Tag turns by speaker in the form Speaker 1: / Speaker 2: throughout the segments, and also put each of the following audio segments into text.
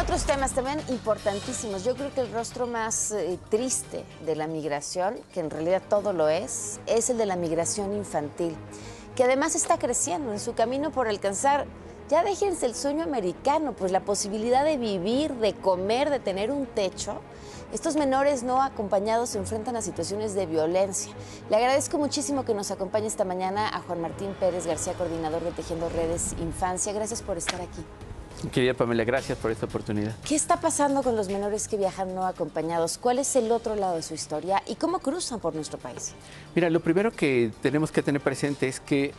Speaker 1: otros temas también importantísimos, yo creo que el rostro más triste de la migración, que en realidad todo lo es el de la migración infantil, que además está creciendo en su camino por alcanzar, ya déjense el sueño americano, pues la posibilidad de vivir, de comer, de tener un techo. Estos menores no acompañados se enfrentan a situaciones de violencia. Le agradezco muchísimo que nos acompañe esta mañana a Juan Martín Pérez García, coordinador de Tejiendo Redes Infancia. Gracias por estar aquí.
Speaker 2: Querida Pamela, gracias por esta oportunidad.
Speaker 1: ¿Qué está pasando con los menores que viajan no acompañados? ¿Cuál es el otro lado de su historia y cómo cruzan por nuestro país?
Speaker 2: Mira, lo primero que tenemos que tener presente es que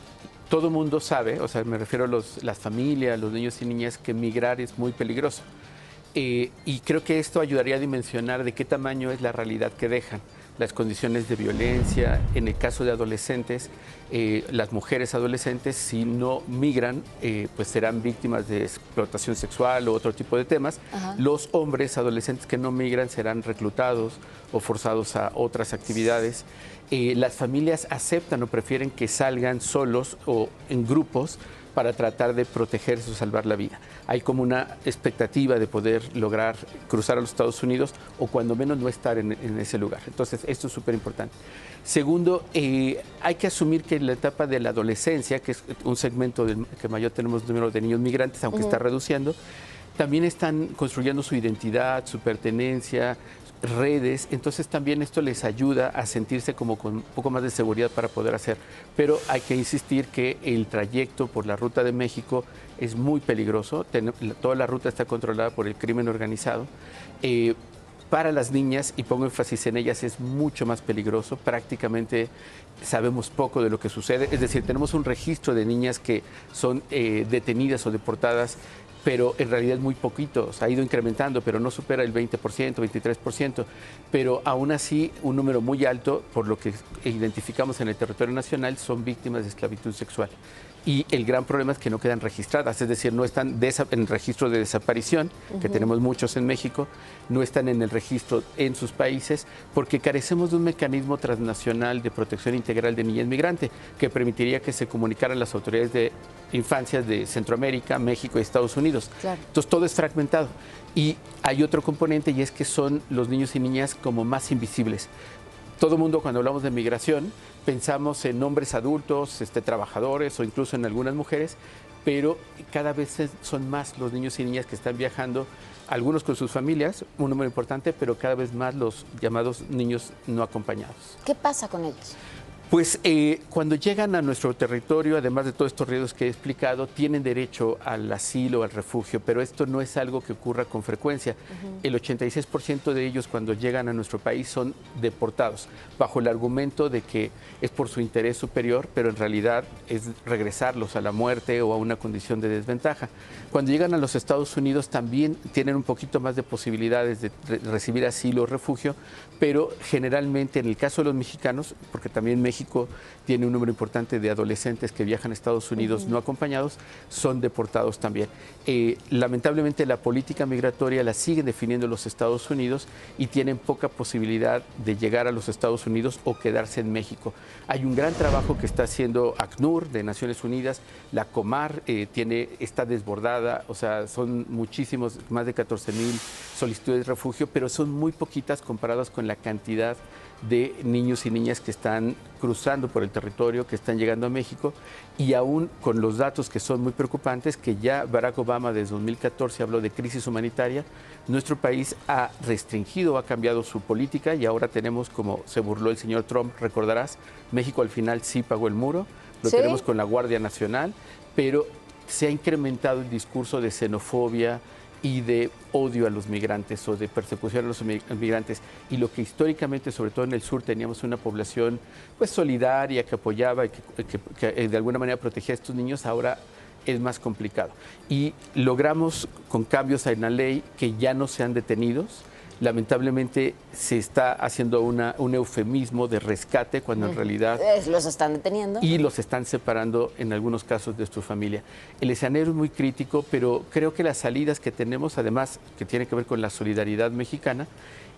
Speaker 2: todo mundo sabe, o sea, me refiero a las familias, los niños y niñas, que migrar es muy peligroso. Y creo que esto ayudaría a dimensionar de qué tamaño es la realidad que dejan. Las condiciones de violencia, en el caso de adolescentes, las mujeres adolescentes, si no migran, pues serán víctimas de explotación sexual o otro tipo de temas. Ajá. Los hombres adolescentes que no migran serán reclutados o forzados a otras actividades. Las familias aceptan o prefieren que salgan solos o en grupos para tratar de protegerse o salvar la vida. Hay como una expectativa de poder lograr cruzar a los Estados Unidos o cuando menos no estar en ese lugar. Entonces, esto es súper importante. Segundo, hay que asumir que en la etapa de la adolescencia, que es un segmento que mayor tenemos número de niños migrantes, aunque está reduciendo, también están construyendo su identidad, su pertenencia, redes, entonces también esto les ayuda a sentirse como con un poco más de seguridad para poder hacer. Pero hay que insistir que el trayecto por la ruta de México es muy peligroso, toda la ruta está controlada por el crimen organizado. Para las niñas, y pongo énfasis en ellas, es mucho más peligroso, prácticamente sabemos poco de lo que sucede, es decir, tenemos un registro de niñas que son detenidas o deportadas, pero en realidad muy poquito, o sea, ha ido incrementando, pero no supera el 20%, 23%, pero aún así un número muy alto, por lo que identificamos en el territorio nacional, son víctimas de esclavitud sexual. Y el gran problema es que no quedan registradas, es decir, no están en el registro de desaparición, que tenemos muchos en México, no están en el registro en sus países, porque carecemos de un mecanismo transnacional de protección integral de niñez migrante, que permitiría que se comunicaran las autoridades de infancias de Centroamérica, México y Estados Unidos. Claro. Entonces todo es fragmentado. Y hay otro componente, y es que son los niños y niñas como más invisibles. Todo mundo, cuando hablamos de migración, pensamos en hombres adultos, trabajadores o incluso en algunas mujeres, pero cada vez son más los niños y niñas que están viajando, algunos con sus familias, un número importante, pero cada vez más los llamados niños no acompañados.
Speaker 1: ¿Qué pasa con ellos?
Speaker 2: Pues cuando llegan a nuestro territorio, además de todos estos riesgos que he explicado, tienen derecho al asilo, al refugio, pero esto no es algo que ocurra con frecuencia. El 86% de ellos cuando llegan a nuestro país son deportados, bajo el argumento de que es por su interés superior, pero en realidad es regresarlos a la muerte o a una condición de desventaja. Cuando llegan a los Estados Unidos también tienen un poquito más de posibilidades de recibir asilo o refugio, pero generalmente en el caso de los mexicanos, porque también México tiene un número importante de adolescentes que viajan a Estados Unidos no acompañados, son deportados también. Lamentablemente la política migratoria la siguen definiendo los Estados Unidos y tienen poca posibilidad de llegar a los Estados Unidos o quedarse en México. Hay un gran trabajo que está haciendo ACNUR de Naciones Unidas, la Comar está desbordada, o sea, son muchísimos, más de 14,000 solicitudes de refugio, pero son muy poquitas comparadas con la cantidad de niños y niñas que están cruzando por el territorio, que están llegando a México, y aún con los datos que son muy preocupantes, que ya Barack Obama desde 2014 habló de crisis humanitaria, nuestro país ha restringido, ha cambiado su política y ahora tenemos, como se burló el señor Trump, recordarás, México al final sí pagó el muro, lo tenemos con la Guardia Nacional, pero se ha incrementado el discurso de xenofobia y de odio a los migrantes o de persecución a los migrantes. Y lo que históricamente, sobre todo en el sur, teníamos una población pues solidaria, que apoyaba y que de alguna manera protegía a estos niños, ahora es más complicado. Y logramos con cambios en la ley que ya no sean detenidos. Lamentablemente se está haciendo un eufemismo de rescate cuando en realidad...
Speaker 1: Los están deteniendo.
Speaker 2: Y los están separando en algunos casos de su familia. El escenario es muy crítico, pero creo que las salidas que tenemos, además, que tiene que ver con la solidaridad mexicana,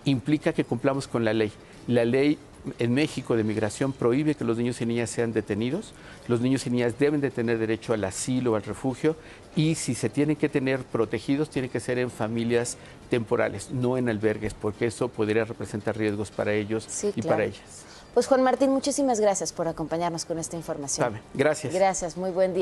Speaker 2: implica que cumplamos con la ley. La ley en México de migración prohíbe que los niños y niñas sean detenidos. Los niños y niñas deben de tener derecho al asilo, al refugio, y si se tienen que tener protegidos, tiene que ser en familias temporales, no en albergues, porque eso podría representar riesgos para ellos y para ellas.
Speaker 1: Pues Juan Martín, muchísimas gracias por acompañarnos con esta información.
Speaker 2: Gracias.
Speaker 1: Gracias, muy buen día.